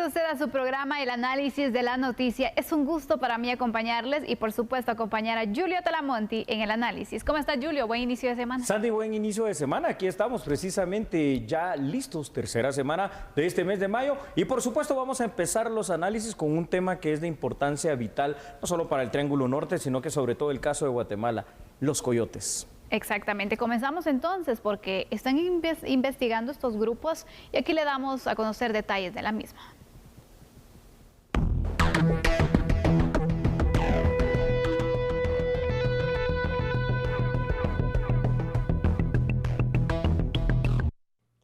Bienvenido usted a su programa El Análisis de la Noticia. Es un gusto para mí acompañarles y por supuesto acompañar a Julio Talamonti en El Análisis. ¿Cómo está, Julio? Buen inicio de semana. Sandy, buen inicio de semana. Aquí estamos precisamente ya listos, tercera semana de este mes de mayo. Y por supuesto vamos a empezar los análisis con un tema que es de importancia vital, no solo para el Triángulo Norte, sino que sobre todo el caso de Guatemala, los coyotes. Exactamente. Comenzamos entonces porque están investigando estos grupos y aquí le damos a conocer detalles de la misma.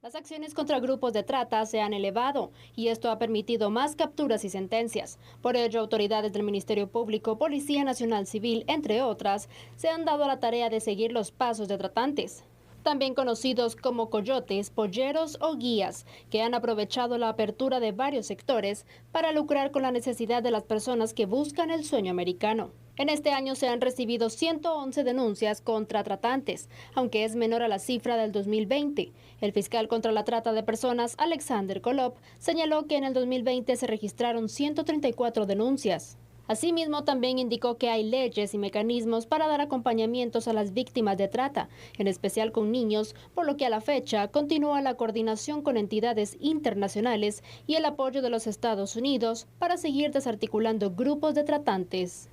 Las acciones contra grupos de trata se han elevado y esto ha permitido más capturas y sentencias. Por ello, autoridades del Ministerio Público, Policía Nacional Civil, entre otras, se han dado a la tarea de seguir los pasos de tratantes, también conocidos como coyotes, polleros o guías, que han aprovechado la apertura de varios sectores para lucrar con la necesidad de las personas que buscan el sueño americano. En este año se han recibido 111 denuncias contra tratantes, aunque es menor a la cifra del 2020. El fiscal contra la trata de personas, Alexander Kolob, señaló que en el 2020 se registraron 134 denuncias. Asimismo, también indicó que hay leyes y mecanismos para dar acompañamientos a las víctimas de trata, en especial con niños, por lo que a la fecha continúa la coordinación con entidades internacionales y el apoyo de los Estados Unidos para seguir desarticulando grupos de tratantes.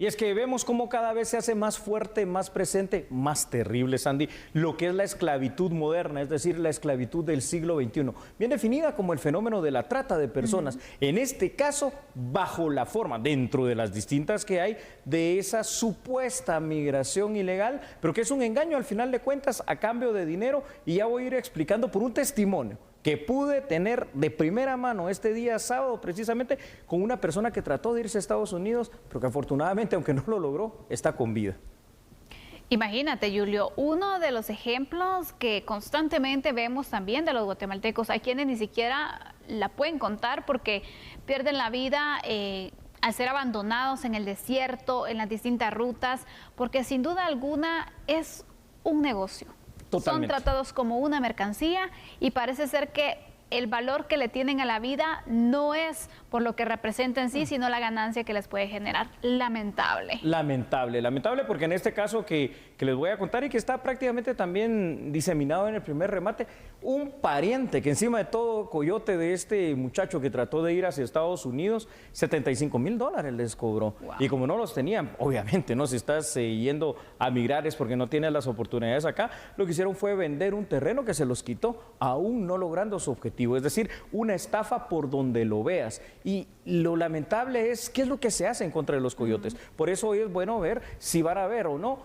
Y es que vemos cómo cada vez se hace más fuerte, más presente, más terrible, Sandy, lo que es la esclavitud moderna, es decir, la esclavitud del siglo XXI, bien definida como el fenómeno de la trata de personas, en este caso bajo la forma, dentro de las distintas que hay, de esa supuesta migración ilegal, pero que es un engaño al final de cuentas a cambio de dinero, y ya voy a ir explicando por un testimonio que pude tener de primera mano este día sábado precisamente con una persona que trató de irse a Estados Unidos, pero que afortunadamente, aunque no lo logró, está con vida. Imagínate, Julio, uno de los ejemplos que constantemente vemos también de los guatemaltecos, hay quienes ni siquiera la pueden contar porque pierden la vida al ser abandonados en el desierto, en las distintas rutas, porque sin duda alguna es un negocio. Totalmente. Son tratados como una mercancía y parece ser que el valor que le tienen a la vida no es por lo que representa en sí, sino la ganancia que les puede generar. Lamentable. Lamentable, lamentable porque en este caso que les voy a contar y que está prácticamente también diseminado en el primer remate, un pariente que encima de todo coyote de este muchacho que trató de ir hacia Estados Unidos, $75,000 les cobró. Wow. Y como no los tenían, obviamente, ¿no? Si estás yendo a migrar es porque no tienes las oportunidades acá, lo que hicieron fue vender un terreno que se los quitó, aún no logrando su objetivo. Es decir, una estafa por donde lo veas. Y lo lamentable es qué es lo que se hace en contra de los coyotes. Por eso hoy es bueno ver si van a haber o no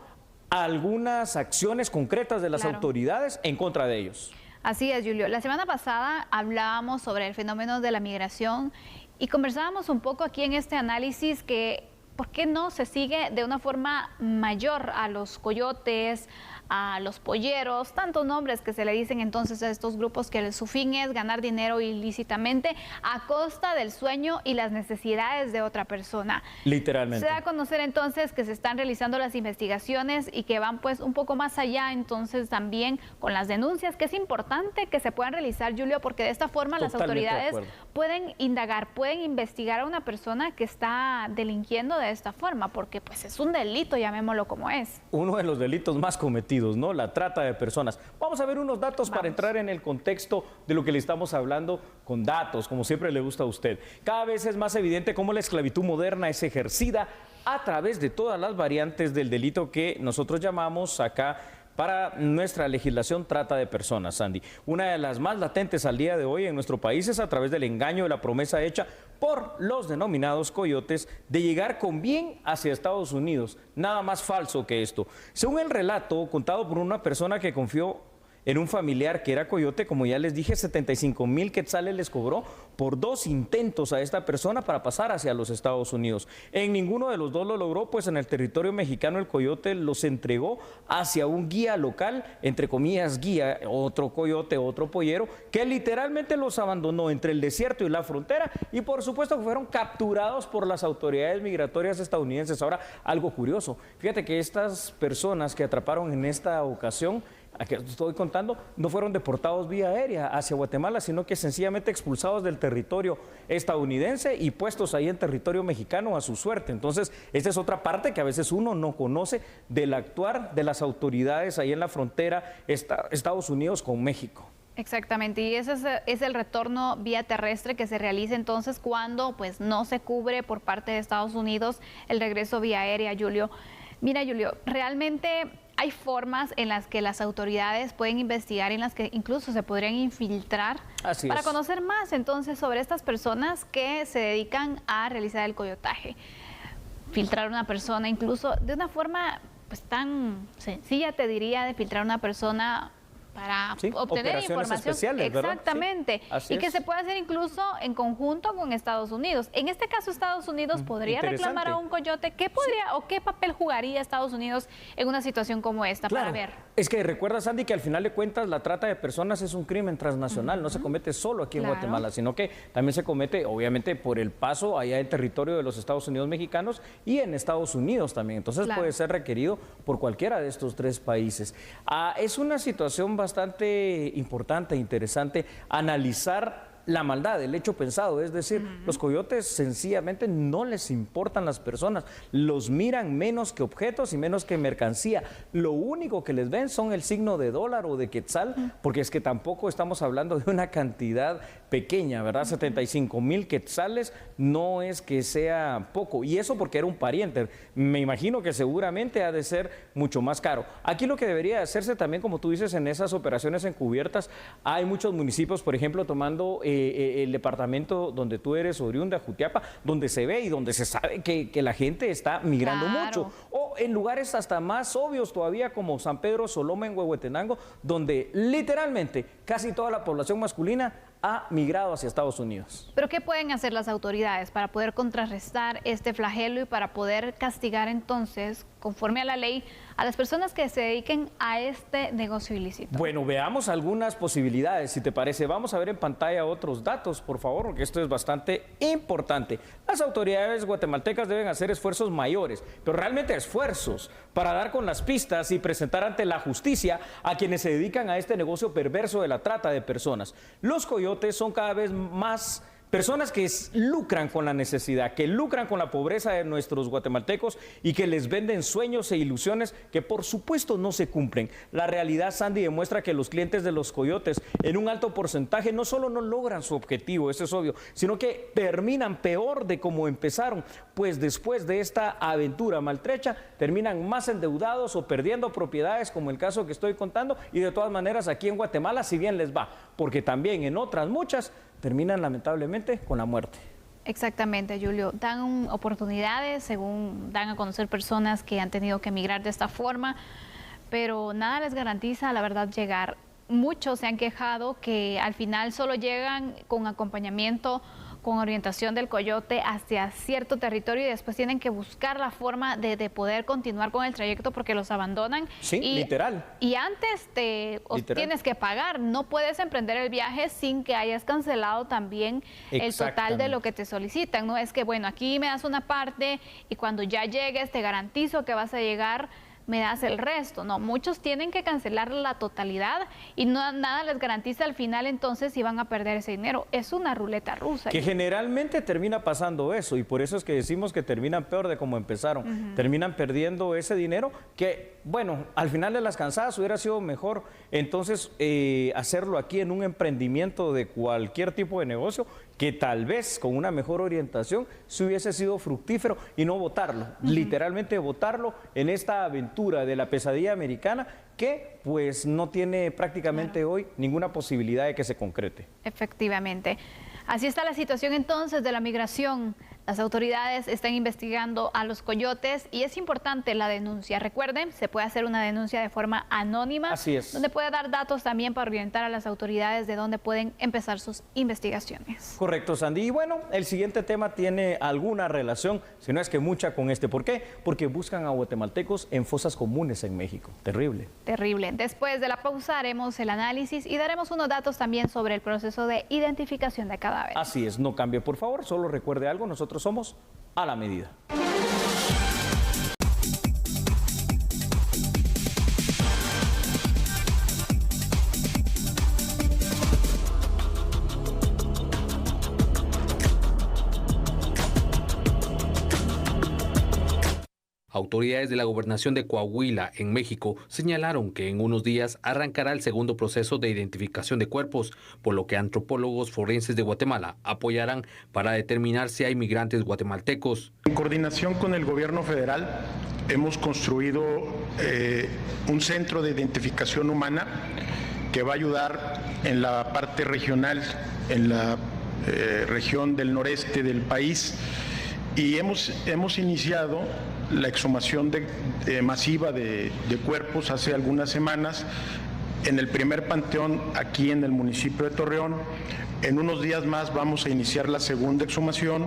algunas acciones concretas de las autoridades en contra de ellos. Así es, Julio. La semana pasada hablábamos sobre el fenómeno de la migración y conversábamos un poco aquí en este análisis que ¿por qué no se sigue de una forma mayor a los coyotes, a los polleros, tantos nombres que se le dicen entonces a estos grupos que su fin es ganar dinero ilícitamente a costa del sueño y las necesidades de otra persona? Literalmente. Se da a conocer entonces que se están realizando las investigaciones y que van pues un poco más allá entonces también con las denuncias, que es importante que se puedan realizar, Julio, porque de esta forma las autoridades pueden indagar, pueden investigar a una persona que está delinquiendo de esta forma, porque pues es un delito, llamémoslo como es. Uno de los delitos más cometidos, ¿no? La trata de personas. Vamos a ver unos datos para entrar en el contexto de lo que le estamos hablando con datos, como siempre le gusta a usted. Cada vez es más evidente cómo la esclavitud moderna es ejercida a través de todas las variantes del delito que nosotros llamamos acá para nuestra legislación trata de personas, Sandy. Una de las más latentes al día de hoy en nuestro país es a través del engaño de la promesa hecha por los denominados coyotes de llegar con bien hacia Estados Unidos. Nada más falso que esto. Según el relato contado por una persona que confió en un familiar que era coyote, como ya les dije, 75,000 quetzales les cobró por 2 intentos a esta persona para pasar hacia los Estados Unidos. En ninguno de los dos lo logró, pues en el territorio mexicano el coyote los entregó hacia un guía local, entre comillas guía, otro coyote, otro pollero, que literalmente los abandonó entre el desierto y la frontera y por supuesto fueron capturados por las autoridades migratorias estadounidenses. Ahora, algo curioso, fíjate que estas personas que atraparon en esta ocasión a que estoy contando, no fueron deportados vía aérea hacia Guatemala, sino que sencillamente expulsados del territorio estadounidense y puestos ahí en territorio mexicano a su suerte. Entonces, esta es otra parte que a veces uno no conoce del actuar de las autoridades ahí en la frontera Estados Unidos con México. Exactamente, y ese es el retorno vía terrestre que se realiza entonces cuando pues no se cubre por parte de Estados Unidos el regreso vía aérea, Julio. Mira, Julio, realmente hay formas en las que las autoridades pueden investigar, en las que incluso se podrían infiltrar para conocer más entonces sobre estas personas que se dedican a realizar el coyotaje. Filtrar a una persona incluso de una forma pues tan sencilla, te diría, de filtrar a una persona para obtener información especiales, exactamente, sí, y que se puede hacer incluso en conjunto con Estados Unidos. En este caso, Estados Unidos podría reclamar a un coyote. ¿Qué podría o qué papel jugaría Estados Unidos en una situación como esta? Claro. Para ver. Es que recuerda, Sandy, que al final de cuentas la trata de personas es un crimen transnacional, no se comete solo aquí en Guatemala, sino que también se comete, obviamente, por el paso allá en territorio de los Estados Unidos mexicanos y en Estados Unidos también. Entonces puede ser requerido por cualquiera de estos tres países. Es una situación bastante importante e interesante analizar la maldad, el hecho pensado, es decir, los coyotes sencillamente no les importan las personas, los miran menos que objetos y menos que mercancía, lo único que les ven son el signo de dólar o de quetzal, porque es que tampoco estamos hablando de una cantidad pequeña, ¿verdad? 75,000 quetzales no es que sea poco, y eso porque era un pariente, me imagino que seguramente ha de ser mucho más caro. Aquí lo que debería hacerse también, como tú dices, en esas operaciones encubiertas, hay muchos municipios, por ejemplo, tomando el departamento donde tú eres oriunda, Jutiapa, donde se ve y donde se sabe que la gente está migrando mucho. O en lugares hasta más obvios todavía como San Pedro Soloma en Huehuetenango, donde literalmente casi toda la población masculina ha migrado hacia Estados Unidos. ¿Pero qué pueden hacer las autoridades para poder contrarrestar este flagelo y para poder castigar entonces, conforme a la ley, a las personas que se dediquen a este negocio ilícito? Bueno, veamos algunas posibilidades, si te parece. Vamos a ver en pantalla otros datos, por favor, porque esto es bastante importante. Las autoridades guatemaltecas deben hacer esfuerzos mayores, pero realmente esfuerzos, para dar con las pistas y presentar ante la justicia a quienes se dedican a este negocio perverso de la trata de personas. Los coyotes son cada vez más personas que lucran con la necesidad, que lucran con la pobreza de nuestros guatemaltecos y que les venden sueños e ilusiones que por supuesto no se cumplen. La realidad, Sandy, demuestra que los clientes de los coyotes en un alto porcentaje no solo no logran su objetivo, eso es obvio, sino que terminan peor de como empezaron, pues después de esta aventura maltrecha terminan más endeudados o perdiendo propiedades, como el caso que estoy contando, y de todas maneras aquí en Guatemala si bien les va, porque también en otras muchas terminan lamentablemente con la muerte. Exactamente, Julio. Dan oportunidades, según dan a conocer personas que han tenido que emigrar de esta forma, pero nada les garantiza, la verdad, llegar. Muchos se han quejado que al final solo llegan con acompañamiento, con orientación del coyote hacia cierto territorio y después tienen que buscar la forma de poder continuar con el trayecto porque los abandonan. Sí, literal. Y antes tienes que pagar, no puedes emprender el viaje sin que hayas cancelado también el total de lo que te solicitan. No es que, bueno, aquí me das una parte y cuando ya llegues te garantizo que vas a llegar, me das el resto. No, muchos tienen que cancelar la totalidad y nada les garantiza al final entonces si van a perder ese dinero. Es una ruleta rusa. Que generalmente termina pasando eso y por eso es que decimos que terminan peor de como empezaron. Terminan perdiendo ese dinero que, bueno, al final de las cansadas hubiera sido mejor entonces hacerlo aquí en un emprendimiento de cualquier tipo de negocio que tal vez con una mejor orientación si hubiese sido fructífero y no botarlo, literalmente botarlo en esta aventura de la pesadilla americana que pues no tiene prácticamente hoy ninguna posibilidad de que se concrete. Efectivamente. Así está la situación entonces de la migración. Las autoridades están investigando a los coyotes y es importante la denuncia. Recuerden, se puede hacer una denuncia de forma anónima. Así es. Donde puede dar datos también para orientar a las autoridades de dónde pueden empezar sus investigaciones. Correcto, Sandy. Y bueno, el siguiente tema tiene alguna relación, si no es que mucha, con este. ¿Por qué? Porque buscan a guatemaltecos en fosas comunes en México. Terrible. Terrible. Después de la pausa haremos el análisis y daremos unos datos también sobre el proceso de identificación de cadáveres. Así es. No cambie, por favor. Solo recuerde algo. Nosotros somos A la Medida. Autoridades de la Gobernación de Coahuila, en México, señalaron que en unos días arrancará el segundo proceso de identificación de cuerpos, por lo que antropólogos forenses de Guatemala apoyarán para determinar si hay migrantes guatemaltecos. En coordinación con el gobierno federal, hemos construido un centro de identificación humana que va a ayudar en la parte regional, en la región del noreste del país, y hemos iniciado la exhumación masiva de cuerpos hace algunas semanas en el primer panteón aquí en el municipio de Torreón. En unos días más vamos a iniciar la segunda exhumación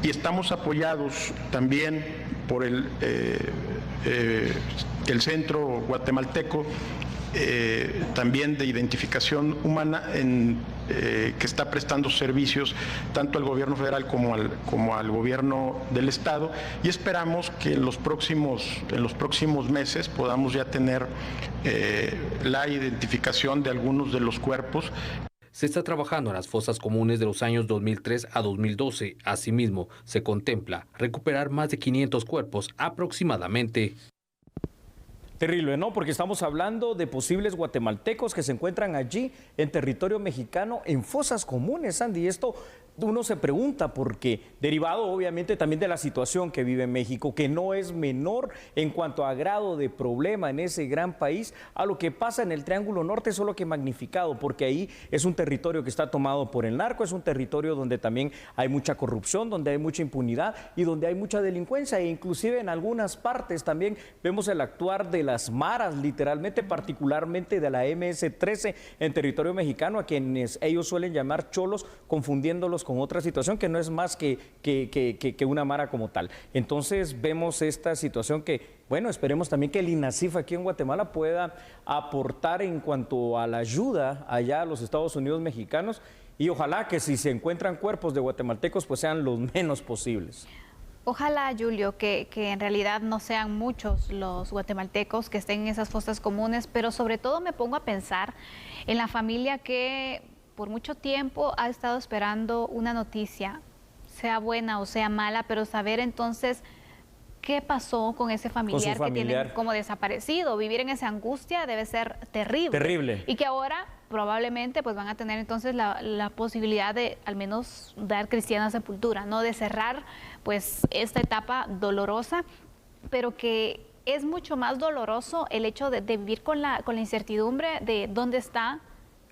y estamos apoyados también por el Centro Guatemalteco también de identificación humana que está prestando servicios tanto al gobierno federal como al gobierno del estado, y esperamos que en los próximos meses podamos ya tener la identificación de algunos de los cuerpos. Se está trabajando en las fosas comunes de los años 2003 a 2012. Asimismo, se contempla recuperar más de 500 cuerpos aproximadamente. Terrible, ¿no? Porque estamos hablando de posibles guatemaltecos que se encuentran allí en territorio mexicano en fosas comunes, Sandy. Y esto uno se pregunta porque, derivado obviamente también de la situación que vive México, que no es menor en cuanto a grado de problema en ese gran país, a lo que pasa en el Triángulo Norte, solo que magnificado, porque ahí es un territorio que está tomado por el narco, es un territorio donde también hay mucha corrupción, donde hay mucha impunidad y donde hay mucha delincuencia, e inclusive en algunas partes también vemos el actuar de las maras, literalmente, particularmente de la MS-13 en territorio mexicano, a quienes ellos suelen llamar cholos, confundiéndolos con otra situación que no es más que una mara como tal. Entonces vemos esta situación que, bueno, esperemos también que el INASIF aquí en Guatemala pueda aportar en cuanto a la ayuda allá a los Estados Unidos mexicanos, y ojalá que si se encuentran cuerpos de guatemaltecos pues sean los menos posibles. Ojalá, Julio, que en realidad no sean muchos los guatemaltecos que estén en esas fosas comunes, pero sobre todo me pongo a pensar en la familia que por mucho tiempo ha estado esperando una noticia, sea buena o sea mala, pero saber entonces qué pasó con ese familiar que tienen como desaparecido. Vivir en esa angustia debe ser terrible. Terrible. Y que ahora probablemente pues van a tener entonces la posibilidad de al menos dar cristiana sepultura, ¿no? De cerrar pues esta etapa dolorosa, pero que es mucho más doloroso el hecho de vivir con la incertidumbre de dónde está,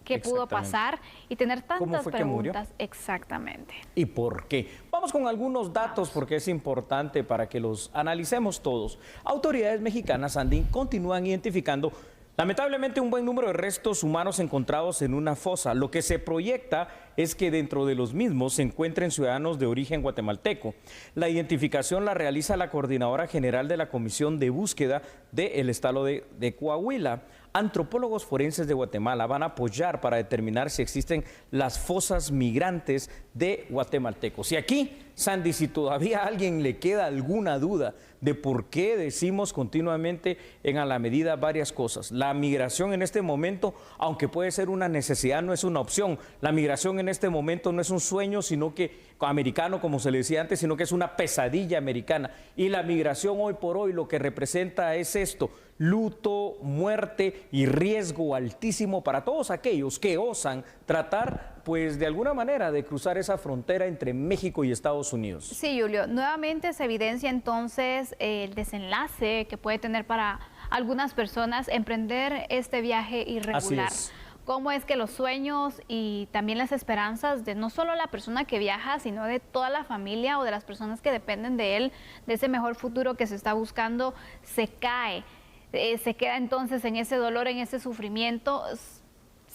qué pudo pasar y tener tantas preguntas. Exactamente. ¿Y por qué? Vamos con algunos datos porque es importante para que los analicemos todos. Autoridades mexicanas, Andy, continúan identificando lamentablemente un buen número de restos humanos encontrados en una fosa. Lo que se proyecta es que dentro de los mismos se encuentren ciudadanos de origen guatemalteco. La identificación la realiza la Coordinadora General de la Comisión de Búsqueda del Estado de Coahuila. Antropólogos forenses de Guatemala van a apoyar para determinar si existen las fosas migrantes de guatemaltecos. Y aquí, Sandy, si todavía a alguien le queda alguna duda de por qué decimos continuamente en A la Medida varias cosas. La migración en este momento, aunque puede ser una necesidad, no es una opción. La migración en este momento no es un sueño, sino que americano, como se le decía antes, sino que es una pesadilla americana. Y la migración hoy por hoy lo que representa es esto: luto, muerte y riesgo altísimo para todos aquellos que osan tratar, pues de alguna manera, de cruzar esa frontera entre México y Estados Unidos. Sí, Julio, nuevamente se evidencia entonces el desenlace que puede tener para algunas personas emprender este viaje irregular. Así es. Cómo es que los sueños y también las esperanzas de no solo la persona que viaja, sino de toda la familia o de las personas que dependen de él, de ese mejor futuro que se está buscando, se cae. Se queda entonces en ese dolor, en ese sufrimiento.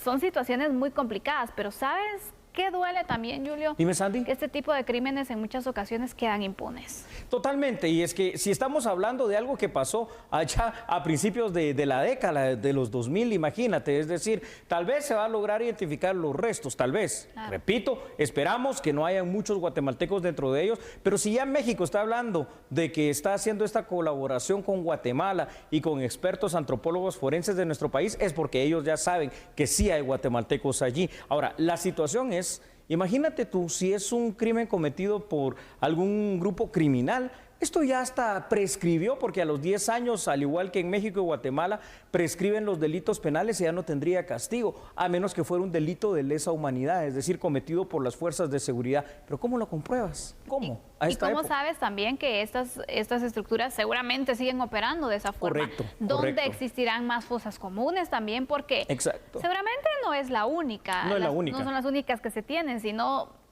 Son situaciones muy complicadas, pero ¿sabes qué duele también, Julio? Dime, Sandy. Que este tipo de crímenes en muchas ocasiones quedan impunes. Totalmente, y es que si estamos hablando de algo que pasó allá a principios de la década de los 2000, imagínate, es decir, tal vez se va a lograr identificar los restos, tal vez, claro. Repito, esperamos que no haya muchos guatemaltecos dentro de ellos, pero si ya México está hablando de que está haciendo esta colaboración con Guatemala y con expertos antropólogos forenses de nuestro país, es porque ellos ya saben que sí hay guatemaltecos allí. Ahora, la situación es: imagínate tú, si es un crimen cometido por algún grupo criminal, Esto ya hasta prescribió, porque a los 10 años, al igual que en México y Guatemala, prescriben los delitos penales y ya no tendría castigo, a menos que fuera un delito de lesa humanidad, es decir, cometido por las fuerzas de seguridad. Pero ¿cómo lo compruebas? ¿Cómo? ¿Y cómo sabes también que estas estructuras seguramente siguen operando de esa forma? Correcto. ¿Dónde existirán más fosas comunes también? Porque seguramente no es la única. No es la única. No son las únicas que se tienen, sino...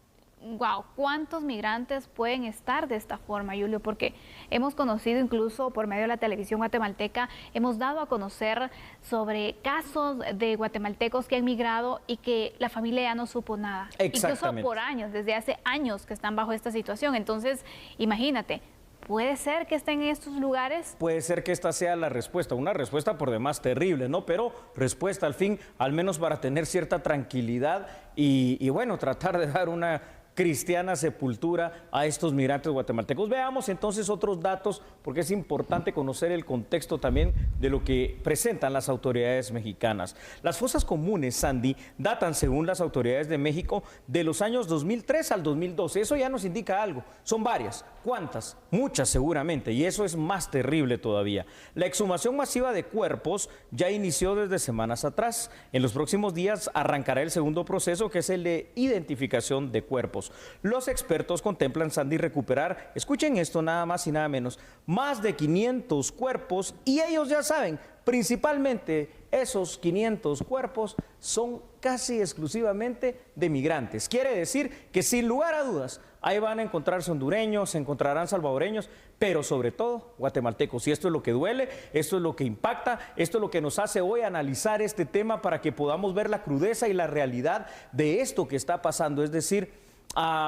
Wow, ¿cuántos migrantes pueden estar de esta forma, Julio? Porque hemos conocido incluso por medio de la televisión guatemalteca, hemos dado a conocer sobre casos de guatemaltecos que han migrado y que la familia ya no supo nada. Incluso por años, desde hace años que están bajo esta situación. Entonces, imagínate, ¿puede ser que estén en estos lugares? Puede ser que esta sea la respuesta, una respuesta por demás terrible, ¿no? Pero respuesta al fin, al menos para tener cierta tranquilidad y bueno, tratar de dar una cristiana sepultura a estos migrantes guatemaltecos. Veamos entonces otros datos, porque es importante conocer el contexto también de lo que presentan las autoridades mexicanas. Las fosas comunes, Sandy, datan, según las autoridades de México, de los años 2003 al 2012. Eso ya nos indica algo. Son varias. ¿Cuántas? Muchas seguramente, y eso es más terrible todavía. La exhumación masiva de cuerpos ya inició desde semanas atrás. En los próximos días arrancará el segundo proceso, que es el de identificación de cuerpos. Los expertos contemplan, Sandy, recuperar, escuchen esto nada más y nada menos, más de 500 cuerpos, y ellos ya saben, principalmente esos 500 cuerpos son casi exclusivamente de migrantes. Quiere decir que sin lugar a dudas, ahí van a encontrarse hondureños, se encontrarán salvadoreños, pero sobre todo guatemaltecos. Y esto es lo que duele, esto es lo que impacta, esto es lo que nos hace hoy analizar este tema para que podamos ver la crudeza y la realidad de esto que está pasando. Es decir,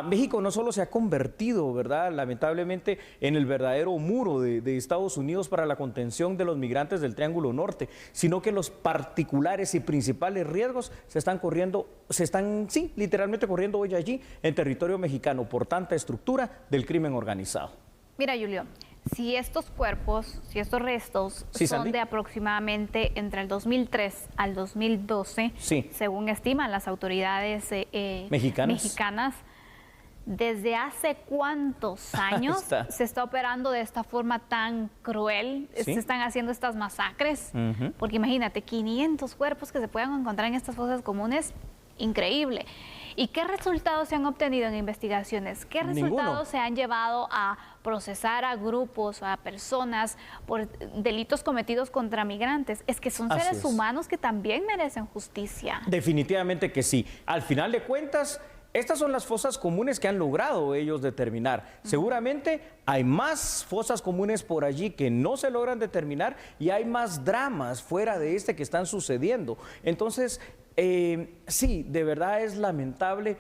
México no solo se ha convertido, ¿verdad?, lamentablemente, en el verdadero muro de Estados Unidos para la contención de los migrantes del Triángulo Norte, sino que los particulares y principales riesgos se están literalmente corriendo hoy allí en territorio mexicano por tanta estructura del crimen organizado. Mira, Julio, si estos cuerpos, si estos restos son de aproximadamente entre el 2003 al 2012, según estiman las autoridades mexicanas, ¿desde hace cuántos años se está operando de esta forma tan cruel? Se están haciendo estas masacres. Porque imagínate, 500 cuerpos que se puedan encontrar en estas fosas comunes, increíble. ¿Y qué resultados se han obtenido en investigaciones? ¿Qué resultados se han llevado a procesar a grupos, a personas por delitos cometidos contra migrantes? Es que son seres humanos que también merecen justicia. Definitivamente que sí. Al final de cuentas, estas son las fosas comunes que han logrado ellos determinar. Seguramente hay más fosas comunes por allí que no se logran determinar y hay más dramas fuera de este que están sucediendo. Entonces, sí, de verdad es lamentable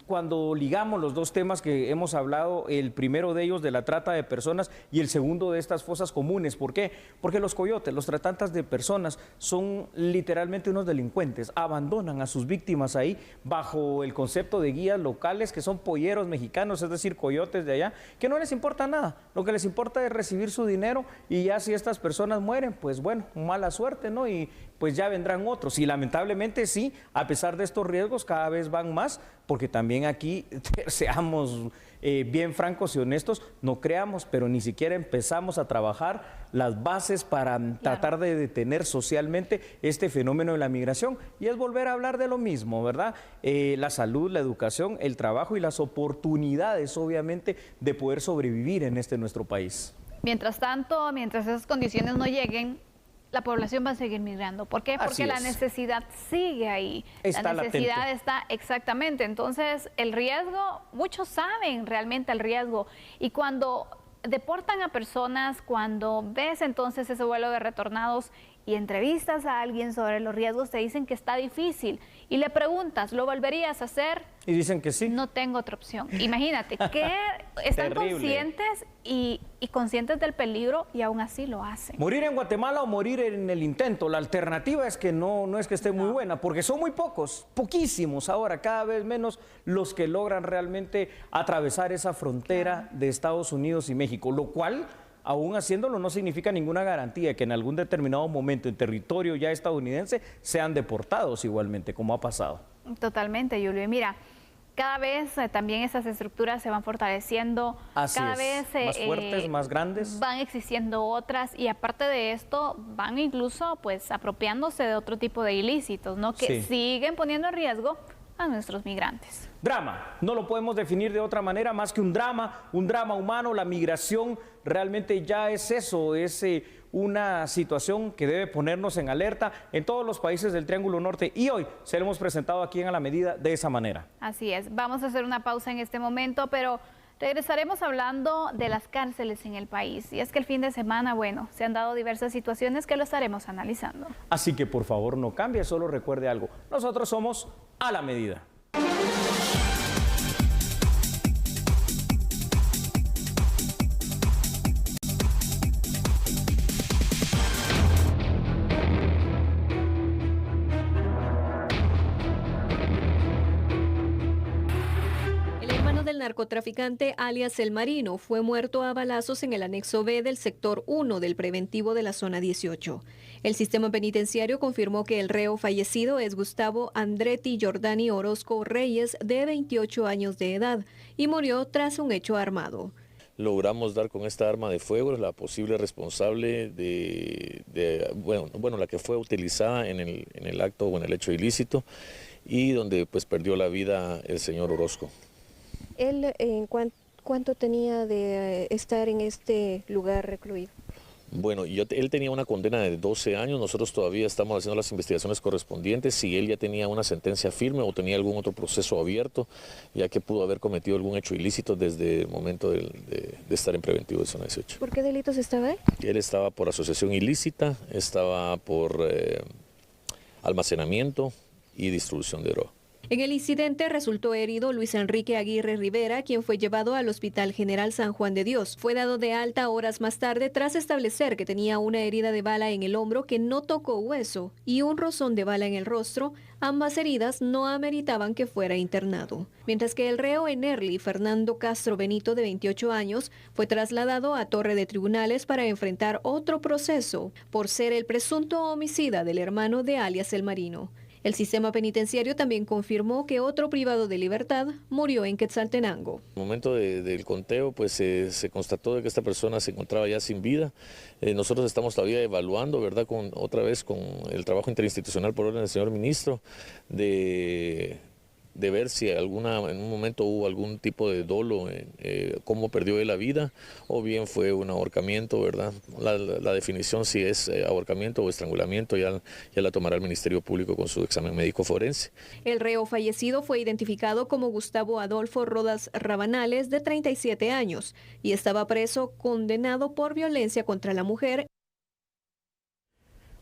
cuando ligamos los dos temas que hemos hablado, el primero de ellos de la trata de personas y el segundo de estas fosas comunes. ¿Por qué? Porque los coyotes, los tratantes de personas, son literalmente unos delincuentes, abandonan a sus víctimas ahí bajo el concepto de guías locales que son polleros mexicanos, es decir, coyotes de allá, que no les importa nada, lo que les importa es recibir su dinero y ya si estas personas mueren, pues bueno, mala suerte, ¿no? Y pues ya vendrán otros. Y lamentablemente sí, a pesar de estos riesgos, cada vez van más, porque también aquí, seamos bien francos y honestos, no creamos, pero ni siquiera empezamos a trabajar las bases para tratar de detener socialmente este fenómeno de la migración. Y es volver a hablar de lo mismo, ¿verdad? La salud, la educación, el trabajo y las oportunidades, obviamente, de poder sobrevivir en este nuestro país. Mientras tanto, mientras esas condiciones no lleguen, la población va a seguir migrando. ¿Por qué? Porque la necesidad sigue ahí. La necesidad está exactamente. Entonces, el riesgo, muchos saben realmente el riesgo. Y cuando deportan a personas, cuando ves entonces ese vuelo de retornados y entrevistas a alguien sobre los riesgos, te dicen que está difícil. Y le preguntas, ¿lo volverías a hacer? Y dicen que sí. No tengo otra opción. Imagínate, que están conscientes y conscientes del peligro y aún así lo hacen. Morir en Guatemala o morir en el intento. La alternativa es que no es que esté muy buena, porque son muy pocos, poquísimos ahora, cada vez menos los que logran realmente atravesar esa frontera de Estados Unidos y México, lo cual, aún haciéndolo, no significa ninguna garantía que en algún determinado momento en territorio ya estadounidense sean deportados igualmente, como ha pasado. Totalmente, Julio. Y mira, cada vez también esas estructuras se van fortaleciendo, cada vez más fuertes, más grandes. Van existiendo otras y aparte de esto van incluso pues apropiándose de otro tipo de ilícitos, ¿no? Que siguen poniendo en riesgo a nuestros migrantes. Drama, no lo podemos definir de otra manera más que un drama humano. La migración realmente ya es eso, es una situación que debe ponernos en alerta en todos los países del Triángulo Norte y hoy se lo hemos presentado aquí en A la Medida de esa manera. Así es, vamos a hacer una pausa en este momento, pero regresaremos hablando de las cárceles en el país. Y es que el fin de semana, bueno, se han dado diversas situaciones que lo estaremos analizando. Así que por favor no cambie, solo recuerde algo, nosotros somos A la Medida. Narcotraficante alias El Marino fue muerto a balazos en el anexo B del sector 1 del preventivo de la zona 18. El sistema penitenciario confirmó que el reo fallecido es Gustavo Andretti Jordani Orozco Reyes, de 28 años de edad, y murió tras un hecho armado. Logramos dar con esta arma de fuego la posible responsable la que fue utilizada en el acto o en el hecho ilícito y donde pues perdió la vida el señor Orozco. ¿Él cuánto tenía de estar en este lugar recluido? Bueno, él tenía una condena de 12 años, nosotros todavía estamos haciendo las investigaciones correspondientes, si él ya tenía una sentencia firme o tenía algún otro proceso abierto, ya que pudo haber cometido algún hecho ilícito desde el momento de estar en preventivo de zona 18. ¿Por qué delitos estaba él? Él estaba por asociación ilícita, estaba por almacenamiento y distribución de droga. En el incidente resultó herido Luis Enrique Aguirre Rivera, quien fue llevado al Hospital General San Juan de Dios. Fue dado de alta horas más tarde tras establecer que tenía una herida de bala en el hombro que no tocó hueso y un rozón de bala en el rostro. Ambas heridas no ameritaban que fuera internado. Mientras que el reo en Early, Fernando Castro Benito, de 28 años, fue trasladado a Torre de Tribunales para enfrentar otro proceso por ser el presunto homicida del hermano de alias El Marino. El sistema penitenciario también confirmó que otro privado de libertad murió en Quetzaltenango. En el momento del conteo, pues se constató de que esta persona se encontraba ya sin vida. Nosotros estamos todavía evaluando, ¿verdad?, otra vez con el trabajo interinstitucional por orden del señor ministro, de ver si en un momento hubo algún tipo de dolo, cómo perdió él la vida, o bien fue un ahorcamiento, ¿verdad? La definición si es ahorcamiento o estrangulamiento ya la tomará el Ministerio Público con su examen médico forense. El reo fallecido fue identificado como Gustavo Adolfo Rodas Rabanales, de 37 años, y estaba preso condenado por violencia contra la mujer.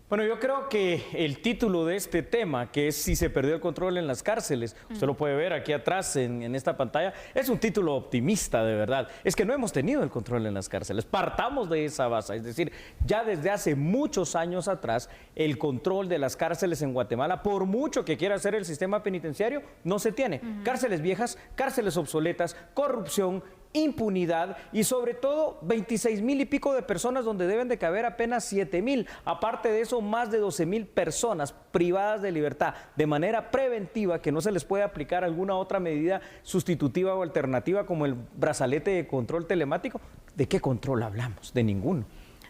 Bueno, yo creo que el título de este tema, que es si se perdió el control en las cárceles, usted lo puede ver aquí atrás en esta pantalla, es un título optimista de verdad. Es que no hemos tenido el control en las cárceles, partamos de esa base, es decir, ya desde hace muchos años atrás, el control de las cárceles en Guatemala, por mucho que quiera hacer el sistema penitenciario, no se tiene. Cárceles viejas, cárceles obsoletas, corrupción, impunidad y sobre todo 26,000 y pico de personas donde deben de caber apenas 7,000. Aparte de eso, más de 12,000 personas privadas de libertad de manera preventiva, que no se les puede aplicar alguna otra medida sustitutiva o alternativa como el brazalete de control telemático. ¿De qué control hablamos? De ninguno.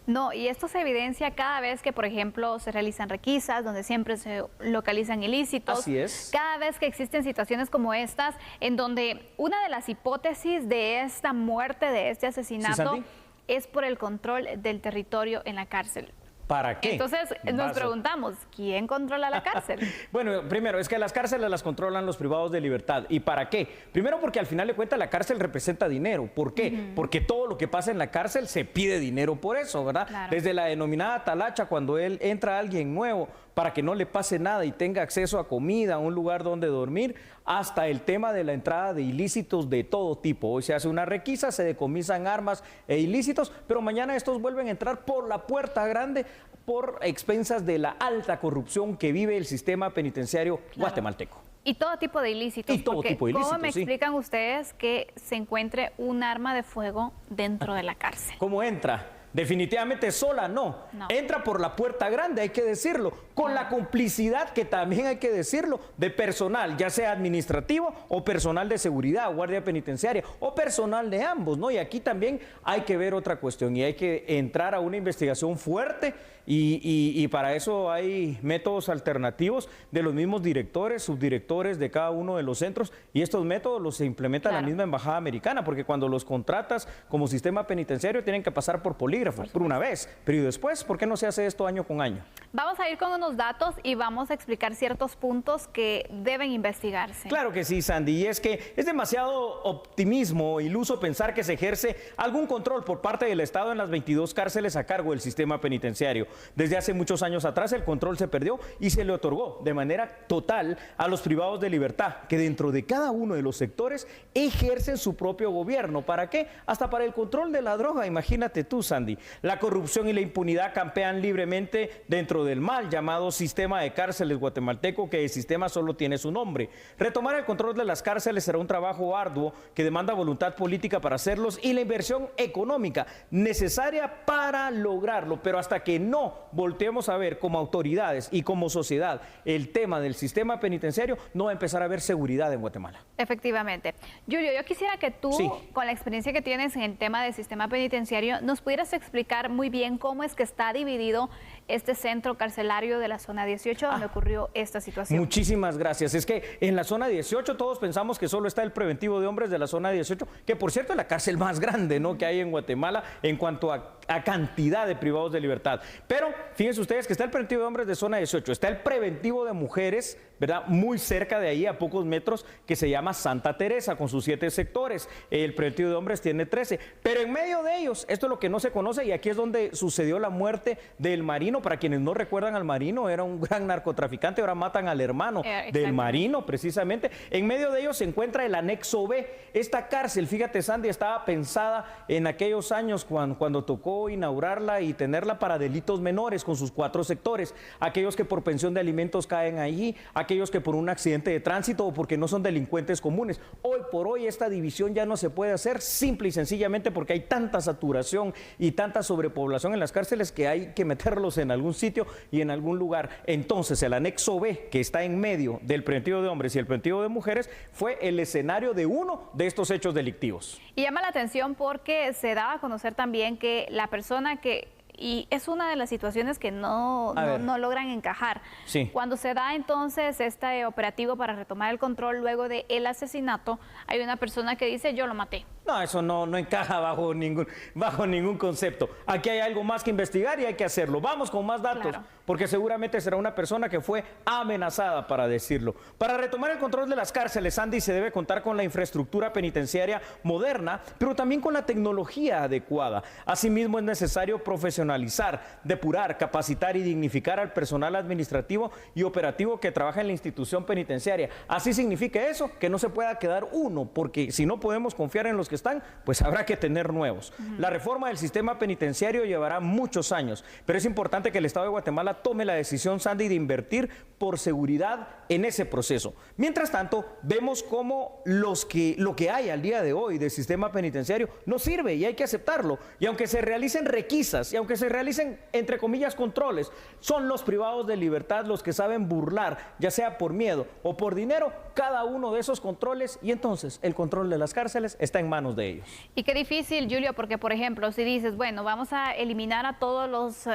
No, y esto se evidencia cada vez que, por ejemplo, se realizan requisas, donde siempre se localizan ilícitos. Así es. Cada vez que existen situaciones como estas, en donde una de las hipótesis de esta muerte, de este asesinato, es por el control del territorio en la cárcel. ¿Para qué? Entonces nos preguntamos, ¿quién controla la cárcel? Bueno, primero, es que las cárceles las controlan los privados de libertad. ¿Y para qué? Primero porque al final de cuentas la cárcel representa dinero. ¿Por qué? Porque todo lo que pasa en la cárcel se pide dinero por eso, ¿verdad? Claro. Desde la denominada talacha, cuando entra alguien nuevo para que no le pase nada y tenga acceso a comida, a un lugar donde dormir, hasta el tema de la entrada de ilícitos de todo tipo. Hoy se hace una requisa, se decomisan armas e ilícitos, pero mañana estos vuelven a entrar por la puerta grande por expensas de la alta corrupción que vive el sistema penitenciario guatemalteco. Y todo tipo de ilícitos. Y todo tipo de ilícitos, ¿cómo me explican ustedes que se encuentre un arma de fuego dentro de la cárcel? ¿Cómo entra? Definitivamente sola no. Entra por la puerta grande, hay que decirlo, con la complicidad, que también hay que decirlo, de personal, ya sea administrativo o personal de seguridad, guardia penitenciaria o personal de ambos, ¿no? Y aquí también hay que ver otra cuestión y hay que entrar a una investigación fuerte y para eso hay métodos alternativos de los mismos directores, subdirectores de cada uno de los centros, y estos métodos los implementa la misma embajada americana, porque cuando los contratas como sistema penitenciario tienen que pasar por polígrafo por una vez, pero ¿y después por qué no se hace esto año con año? Vamos a ir con unos datos y vamos a explicar ciertos puntos que deben investigarse. Claro que sí, Sandy, y es que es demasiado optimismo iluso pensar que se ejerce algún control por parte del Estado en las 22 cárceles a cargo del sistema penitenciario. Desde hace muchos años atrás el control se perdió y se le otorgó de manera total a los privados de libertad, que dentro de cada uno de los sectores ejercen su propio gobierno. ¿Para qué? Hasta para el control de la droga, imagínate tú, Sandy. La corrupción y la impunidad campean libremente dentro del mal llamado sistema de cárceles guatemalteco, que el sistema solo tiene su nombre. Retomar el control de las cárceles será un trabajo arduo que demanda voluntad política para hacerlos y la inversión económica necesaria para lograrlo, pero hasta que no volteemos a ver como autoridades y como sociedad el tema del sistema penitenciario, no va a empezar a haber seguridad en Guatemala. Efectivamente. Julio, yo quisiera que tú, con la experiencia que tienes en el tema del sistema penitenciario, nos pudieras explicar muy bien cómo es que está dividido este centro carcelario de la zona 18 donde ocurrió esta situación. Muchísimas gracias. Es que en la zona 18 todos pensamos que solo está el preventivo de hombres de la zona 18, que por cierto es la cárcel más grande, ¿no?, que hay en Guatemala en cuanto a cantidad de privados de libertad. Pero fíjense ustedes que está el preventivo de hombres de zona 18, está el preventivo de mujeres, ¿verdad?, muy cerca de ahí, a pocos metros, que se llama Santa Teresa, con sus 7 sectores. El preventivo de hombres tiene 13, pero en medio de ellos, esto es lo que no se conoce, y aquí es donde sucedió la muerte del Marino. Para quienes no recuerdan al Marino, era un gran narcotraficante, ahora matan al hermano del Marino, precisamente. En medio de ellos se encuentra el anexo B. Esta cárcel, fíjate, Sandy, estaba pensada en aquellos años cuando tocó inaugurarla y tenerla para delitos menores, con sus 4 sectores. Aquellos que por pensión de alimentos caen allí, aquellos que por un accidente de tránsito o porque no son delincuentes comunes. Hoy por hoy esta división ya no se puede hacer, simple y sencillamente porque hay tanta saturación y tanta sobrepoblación en las cárceles que hay que meterlos en algún sitio y en algún lugar. Entonces el anexo B, que está en medio del preventivo de hombres y el preventivo de mujeres, fue el escenario de uno de estos hechos delictivos. Y llama la atención porque se daba a conocer también que la persona que... Y es una de las situaciones que no logran encajar. Sí. Cuando se da entonces este operativo para retomar el control luego del asesinato, hay una persona que dice: yo lo maté. No, eso no encaja bajo ningún concepto. Aquí hay algo más que investigar y hay que hacerlo. Vamos con más datos, porque seguramente será una persona que fue amenazada, para decirlo. Para retomar el control de las cárceles, Andy, se debe contar con la infraestructura penitenciaria moderna, pero también con la tecnología adecuada. Asimismo, es necesario profesionalizar, depurar, capacitar y dignificar al personal administrativo y operativo que trabaja en la institución penitenciaria. Así significa eso, que no se pueda quedar uno, porque si no podemos confiar en los que están, pues habrá que tener nuevos. La reforma del sistema penitenciario llevará muchos años, pero es importante que el Estado de Guatemala tome la decisión, Sandy, de invertir por seguridad en ese proceso. Mientras tanto, vemos cómo lo que hay al día de hoy del sistema penitenciario no sirve y hay que aceptarlo. Y aunque se realicen requisas y aunque se realicen, entre comillas, controles, son los privados de libertad los que saben burlar, ya sea por miedo o por dinero, cada uno de esos controles, y entonces el control de las cárceles está en manos de ellos. Y qué difícil, Julio, porque por ejemplo, si dices, bueno, vamos a eliminar a todos los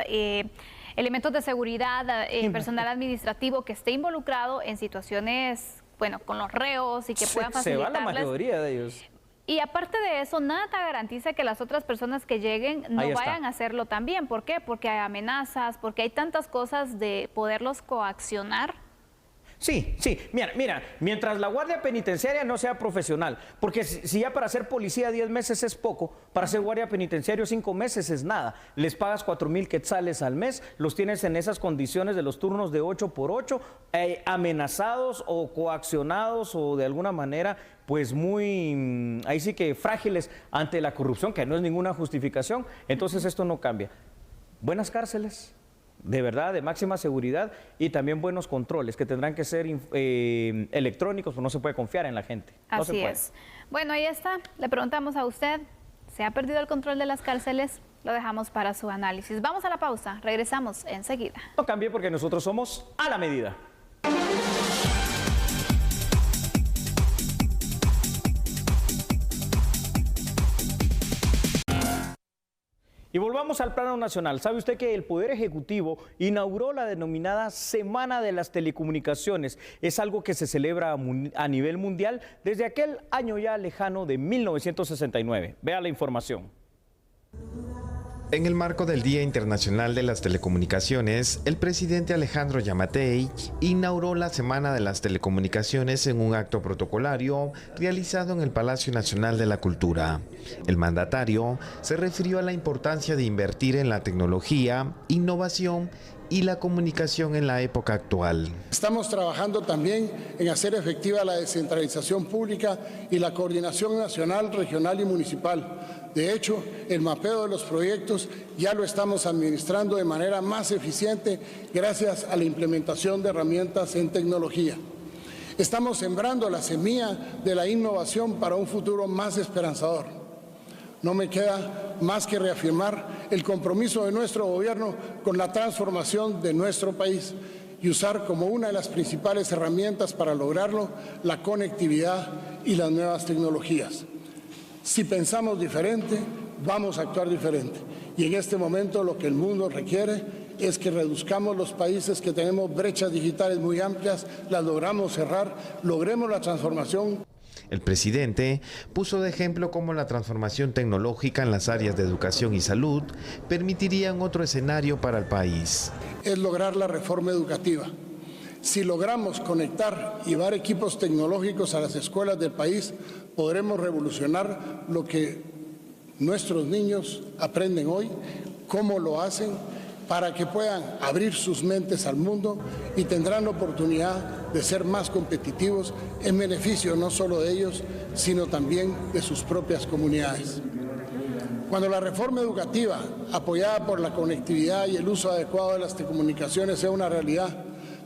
elementos de seguridad, personal administrativo que esté involucrado en situaciones, bueno, con los reos y que puedan facilitarles. Se va la mayoría de ellos. Y aparte de eso, nada te garantiza que las otras personas que lleguen no vayan a hacerlo también. ¿Por qué? Porque hay amenazas, porque hay tantas cosas de poderlos coaccionar. Sí, mira, mientras la guardia penitenciaria no sea profesional, porque si ya para ser policía 10 meses es poco, para ser guardia penitenciario 5 meses es nada. Les pagas 4,000 quetzales al mes, los tienes en esas condiciones de los turnos de 8 por 8, amenazados o coaccionados o de alguna manera pues muy, ahí sí que frágiles ante la corrupción, que no es ninguna justificación. Entonces esto no cambia. Buenas cárceles, de verdad, de máxima seguridad, y también buenos controles que tendrán que ser electrónicos, pues no se puede confiar en la gente. Así es. Bueno, ahí está. Le preguntamos a usted, ¿se ha perdido el control de las cárceles? Lo dejamos para su análisis. Vamos a la pausa, regresamos enseguida. No cambie porque nosotros somos a la medida. Y volvamos al plano nacional. ¿Sabe usted que el Poder Ejecutivo inauguró la denominada Semana de las Telecomunicaciones? Es algo que se celebra a nivel mundial desde aquel año ya lejano de 1969. Vea la información. En el marco del Día Internacional de las Telecomunicaciones, el presidente Alejandro Yamatei inauguró la Semana de las Telecomunicaciones en un acto protocolario realizado en el Palacio Nacional de la Cultura. El mandatario se refirió a la importancia de invertir en la tecnología, innovación y la comunicación en la época actual. Estamos trabajando también en hacer efectiva la descentralización pública y la coordinación nacional, regional y municipal. De hecho, el mapeo de los proyectos ya lo estamos administrando de manera más eficiente gracias a la implementación de herramientas en tecnología. Estamos sembrando la semilla de la innovación para un futuro más esperanzador. No me queda más que reafirmar el compromiso de nuestro gobierno con la transformación de nuestro país y usar como una de las principales herramientas para lograrlo la conectividad y las nuevas tecnologías. Si pensamos diferente, vamos a actuar diferente. Y en este momento lo que el mundo requiere es que reduzcamos los países que tenemos brechas digitales muy amplias, las logramos cerrar, logremos la transformación. El presidente puso de ejemplo cómo la transformación tecnológica en las áreas de educación y salud permitirían otro escenario para el país. Es lograr la reforma educativa. Si logramos conectar y llevar equipos tecnológicos a las escuelas del país, podremos revolucionar lo que nuestros niños aprenden hoy, cómo lo hacen, para que puedan abrir sus mentes al mundo y tendrán la oportunidad de ser más competitivos en beneficio no solo de ellos, sino también de sus propias comunidades. Cuando la reforma educativa, apoyada por la conectividad y el uso adecuado de las telecomunicaciones, sea una realidad,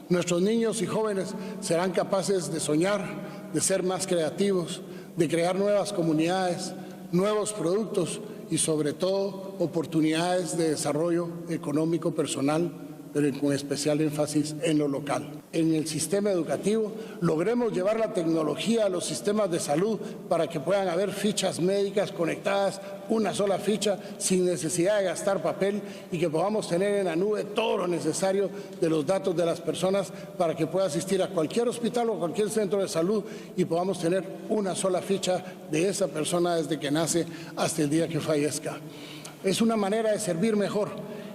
nuestros niños y jóvenes serán capaces de soñar, de ser más creativos, de crear nuevas comunidades, nuevos productos y sobre todo oportunidades de desarrollo económico personal, pero con especial énfasis en lo local. En el sistema educativo logremos llevar la tecnología a los sistemas de salud para que puedan haber fichas médicas conectadas, una sola ficha, sin necesidad de gastar papel y que podamos tener en la nube todo lo necesario de los datos de las personas para que pueda asistir a cualquier hospital o cualquier centro de salud y podamos tener una sola ficha de esa persona desde que nace hasta el día que fallezca. Es una manera de servir mejor.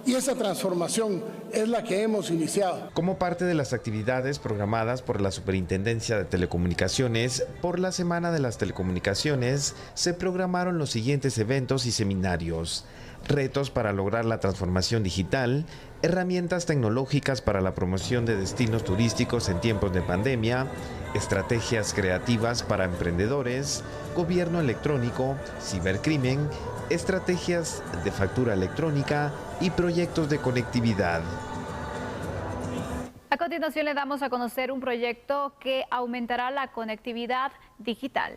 Y esa transformación es la que hemos iniciado. Como parte de las actividades programadas por la Superintendencia de Telecomunicaciones, por la Semana de las Telecomunicaciones, se programaron los siguientes eventos y seminarios: retos para lograr la transformación digital, herramientas tecnológicas para la promoción de destinos turísticos en tiempos de pandemia, estrategias creativas para emprendedores, gobierno electrónico, cibercrimen, estrategias de factura electrónica y proyectos de conectividad. A continuación le damos a conocer un proyecto que aumentará la conectividad digital.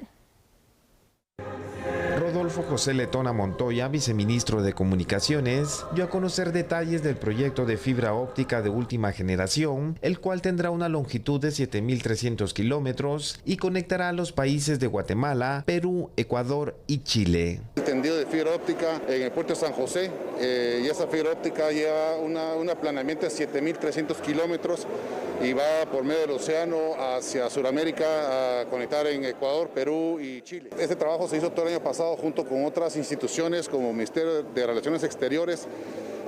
Rodolfo José Letona Montoya, viceministro de Comunicaciones, dio a conocer detalles del proyecto de fibra óptica de última generación, el cual tendrá una longitud de 7.300 kilómetros y conectará a los países de Guatemala, Perú, Ecuador y Chile. El tendido de fibra óptica en el puerto de San José, y esa fibra óptica lleva un aplanamiento de 7.300 kilómetros y va por medio del océano hacia Sudamérica a conectar en Ecuador, Perú y Chile. Este trabajo se hizo todo el año pasado junto con otras instituciones como el Ministerio de Relaciones Exteriores,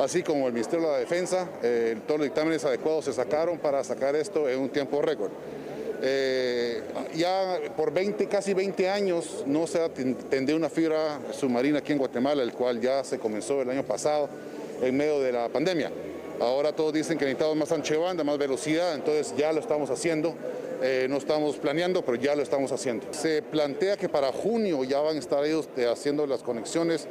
así como el Ministerio de la Defensa. Todos los dictámenes adecuados se sacaron para sacar esto en un tiempo récord. Ya por casi 20 años no se ha tendido una fibra submarina aquí en Guatemala, el cual ya se comenzó el año pasado en medio de la pandemia. Ahora todos dicen que necesitamos más ancho de banda, más velocidad, entonces ya lo estamos haciendo. No estamos planeando, pero ya lo estamos haciendo. Se plantea que para junio ya van a estar ellos haciendo las conexiones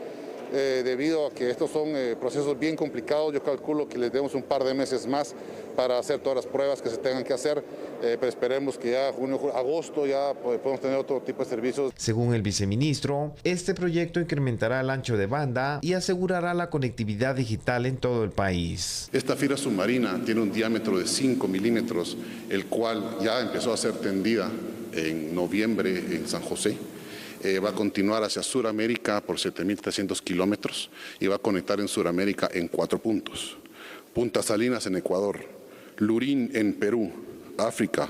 debido a que estos son procesos bien complicados. Yo calculo que les demos un par de meses más para hacer todas las pruebas que se tengan que hacer, pero esperemos que ya junio, agosto ya podemos tener otro tipo de servicios. Según el viceministro, este proyecto incrementará el ancho de banda y asegurará la conectividad digital en todo el país. Esta fibra submarina tiene un diámetro de 5 milímetros, el cual ya empezó a ser tendida en noviembre en San José. Va a continuar hacia Sudamérica por 7.300 kilómetros y va a conectar en Sudamérica en 4 puntos. Punta Salinas en Ecuador, Lurín en Perú, Arica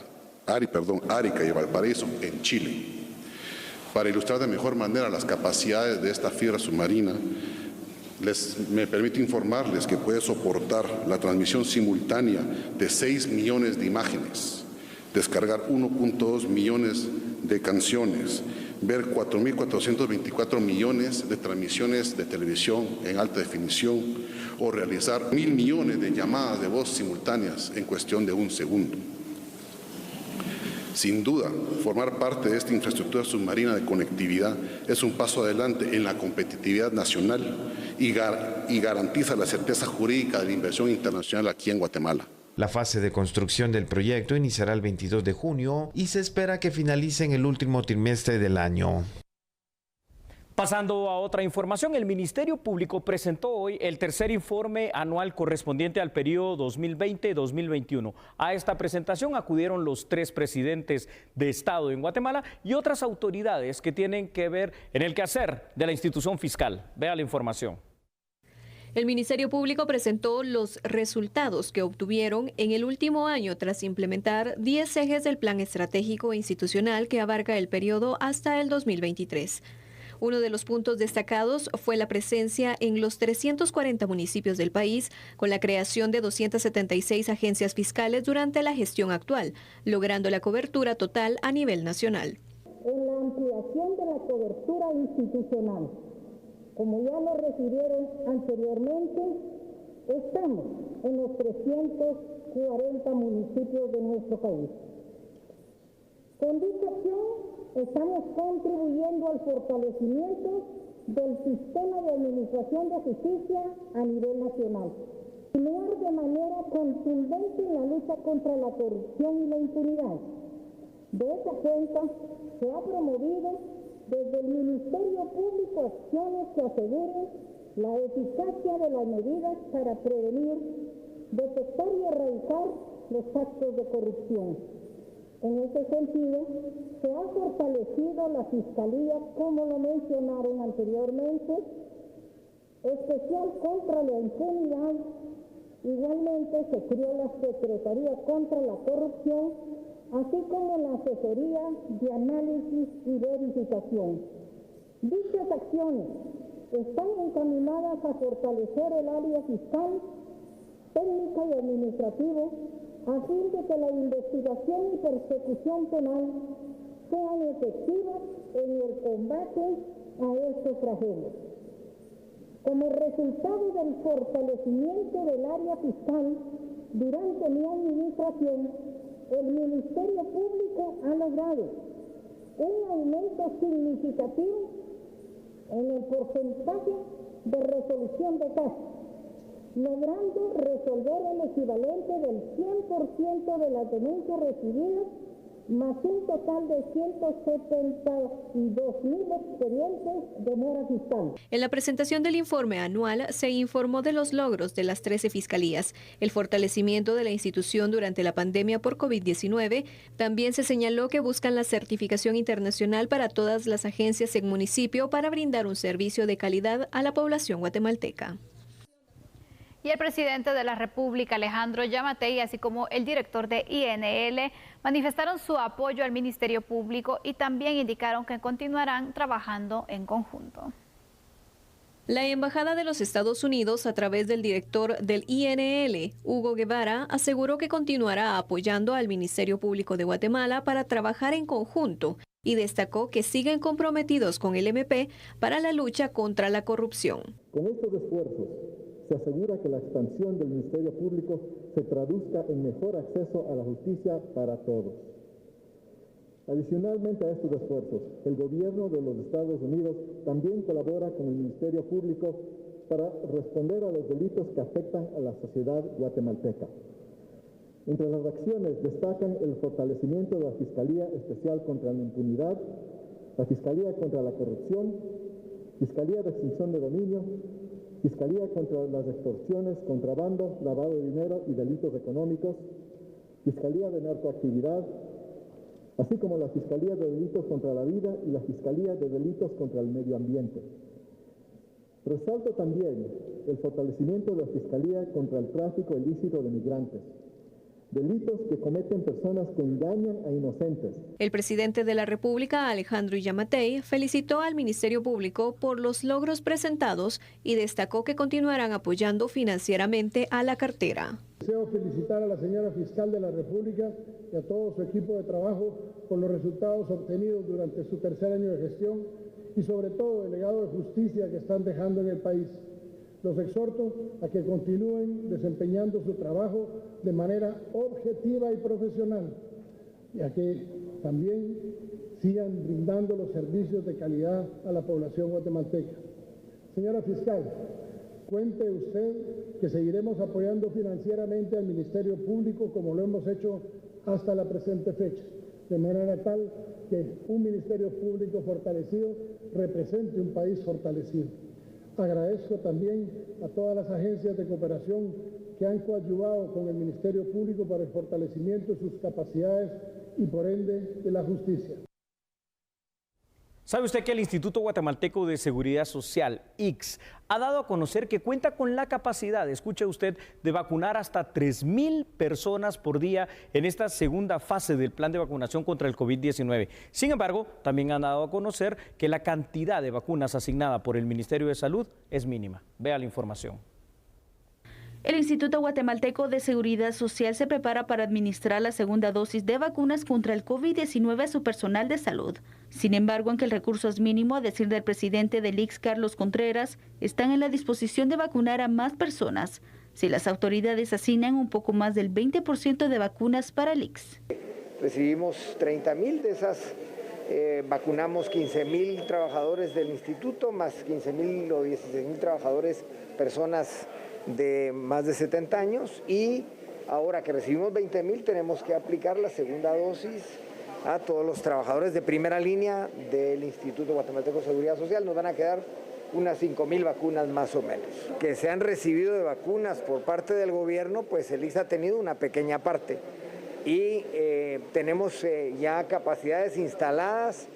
y Valparaíso en Chile. Para ilustrar de mejor manera las capacidades de esta fibra submarina, me permito informarles que puede soportar la transmisión simultánea de 6 millones de imágenes, descargar 1.2 millones de canciones, ver 4.424 millones de transmisiones de televisión en alta definición o realizar 1.000 millones de llamadas de voz simultáneas en cuestión de un segundo. Sin duda, formar parte de esta infraestructura submarina de conectividad es un paso adelante en la competitividad nacional y garantiza la certeza jurídica de la inversión internacional aquí en Guatemala. La fase de construcción del proyecto iniciará el 22 de junio y se espera que finalice en el último trimestre del año. Pasando a otra información, el Ministerio Público presentó hoy el tercer informe anual correspondiente al periodo 2020-2021. A esta presentación acudieron los 3 presidentes de Estado en Guatemala y otras autoridades que tienen que ver en el quehacer de la institución fiscal. Vea la información. El Ministerio Público presentó los resultados que obtuvieron en el último año tras implementar 10 ejes del Plan Estratégico e Institucional que abarca el periodo hasta el 2023. Uno de los puntos destacados fue la presencia en los 340 municipios del país, con la creación de 276 agencias fiscales durante la gestión actual, logrando la cobertura total a nivel nacional. En la ampliación de la cobertura institucional, como ya lo refirieron anteriormente, estamos en los 340 municipios de nuestro país. Con dicha acción, estamos contribuyendo al fortalecimiento del sistema de administración de justicia a nivel nacional. Continuar de manera contundente en la lucha contra la corrupción y la impunidad. De esa cuenta, se ha promovido desde el Ministerio Público acciones que aseguren la eficacia de las medidas para prevenir, detectar y erradicar los actos de corrupción. En ese sentido, se ha fortalecido la Fiscalía, como lo mencionaron anteriormente, especial contra la impunidad. Igualmente se creó la Secretaría contra la Corrupción, así como la Asesoría de Análisis y Verificación. Dichas acciones están encaminadas a fortalecer el área fiscal, técnica y administrativo, a fin de que la investigación y persecución penal sean efectivas en el combate a estos flagelios. Como resultado del fortalecimiento del área fiscal durante mi administración, el Ministerio Público ha logrado un aumento significativo en el porcentaje de resolución de casos, logrando resolver el equivalente del 100% de las denuncias recibidas, más un total de 172.000 expedientes de mora fiscal. En la presentación del informe anual se informó de los logros de las 13 fiscalías, el fortalecimiento de la institución durante la pandemia por COVID-19. También se señaló que buscan la certificación internacional para todas las agencias en municipio para brindar un servicio de calidad a la población guatemalteca. Y el presidente de la República, Alejandro Yamatei, así como el director de INL, manifestaron su apoyo al Ministerio Público y también indicaron que continuarán trabajando en conjunto. La Embajada de los Estados Unidos, a través del director del INL, Hugo Guevara, aseguró que continuará apoyando al Ministerio Público de Guatemala para trabajar en conjunto y destacó que siguen comprometidos con el MP para la lucha contra la corrupción. Con estos esfuerzos, se asegura que la expansión del Ministerio Público se traduzca en mejor acceso a la justicia para todos. Adicionalmente a estos esfuerzos, el gobierno de los Estados Unidos también colabora con el Ministerio Público para responder a los delitos que afectan a la sociedad guatemalteca. Entre las acciones destacan el fortalecimiento de la Fiscalía Especial contra la Impunidad, la Fiscalía contra la Corrupción, Fiscalía de Extinción de Dominio, Fiscalía contra las extorsiones, contrabando, lavado de dinero y delitos económicos, Fiscalía de Narcoactividad, así como la Fiscalía de Delitos contra la Vida y la Fiscalía de Delitos contra el Medio Ambiente. Resalto también el fortalecimiento de la Fiscalía contra el tráfico ilícito de migrantes, delitos que cometen personas que engañan a inocentes. El presidente de la República, Alejandro Yamatei, felicitó al Ministerio Público por los logros presentados y destacó que continuarán apoyando financieramente a la cartera. Deseo felicitar a la señora fiscal de la República y a todo su equipo de trabajo por los resultados obtenidos durante su tercer año de gestión y sobre todo el legado de justicia que están dejando en el país. Los exhorto a que continúen desempeñando su trabajo de manera objetiva y profesional y a que también sigan brindando los servicios de calidad a la población guatemalteca. Señora fiscal, cuente usted que seguiremos apoyando financieramente al Ministerio Público como lo hemos hecho hasta la presente fecha, de manera tal que un Ministerio Público fortalecido represente un país fortalecido. Agradezco también a todas las agencias de cooperación que han coadyuvado con el Ministerio Público para el fortalecimiento de sus capacidades y por ende de la justicia. ¿Sabe usted que el Instituto Guatemalteco de Seguridad Social, ICS, ha dado a conocer que cuenta con la capacidad, escuche usted, de vacunar hasta 3,000 personas por día en esta segunda fase del plan de vacunación contra el COVID-19? Sin embargo, también han dado a conocer que la cantidad de vacunas asignada por el Ministerio de Salud es mínima. Vea la información. El Instituto Guatemalteco de Seguridad Social se prepara para administrar la segunda dosis de vacunas contra el COVID-19 a su personal de salud. Sin embargo, aunque el recurso es mínimo, a decir del presidente del ICS, Carlos Contreras, están en la disposición de vacunar a más personas si las autoridades asignan un poco más del 20% de vacunas para el ICS. Recibimos 30,000 de esas, vacunamos 15,000 trabajadores del instituto, más 15,000 o 16,000 trabajadores, personas de más de 70 años, y ahora que recibimos 20,000 tenemos que aplicar la segunda dosis a todos los trabajadores de primera línea del Instituto Guatemalteco de Seguridad Social. Nos van a quedar unas 5,000 vacunas más o menos. Que se han recibido de vacunas por parte del gobierno, pues el ICS ha tenido una pequeña parte y tenemos ya capacidades instaladas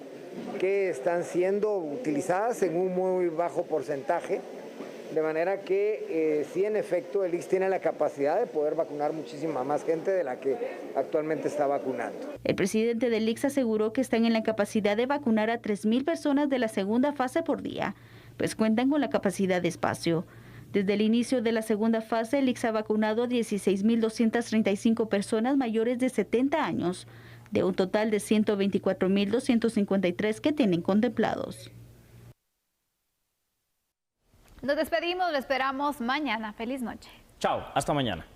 que están siendo utilizadas en un muy bajo porcentaje. De manera que sí, en efecto, el ICS tiene la capacidad de poder vacunar muchísima más gente de la que actualmente está vacunando. El presidente del ICS aseguró que están en la capacidad de vacunar a 3,000 personas de la segunda fase por día, pues cuentan con la capacidad de espacio. Desde el inicio de la segunda fase, el ICS ha vacunado a 16,235 personas mayores de 70 años, de un total de 124,253 que tienen contemplados. Nos despedimos, lo esperamos mañana. Feliz noche. Chao, hasta mañana.